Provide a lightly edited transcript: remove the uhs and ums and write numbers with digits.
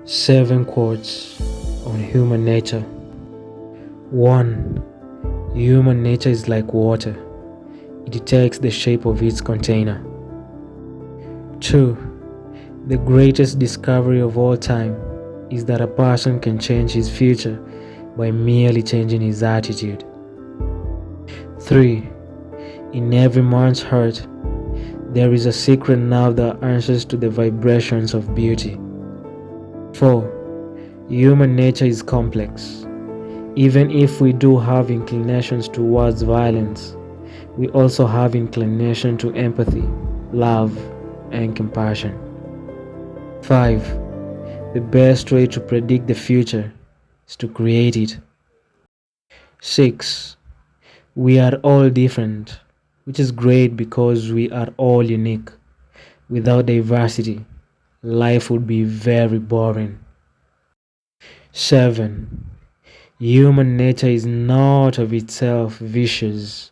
7 quotes on human nature. 1. Human nature is like water. It takes the shape of its container. 2. The greatest discovery of all time is that a person can change his future by merely changing his attitude. 3. In every man's heart, there is a secret nerve that answers to the vibrations of beauty. 4. Human nature is complex. Even if we do have inclinations towards violence, we also have inclination to empathy, love, and compassion. 5. The best way to predict the future is to create it. 6. We are all different, which is great because we are all unique. Without diversity, life would be very boring. 7. Human nature is not of itself vicious.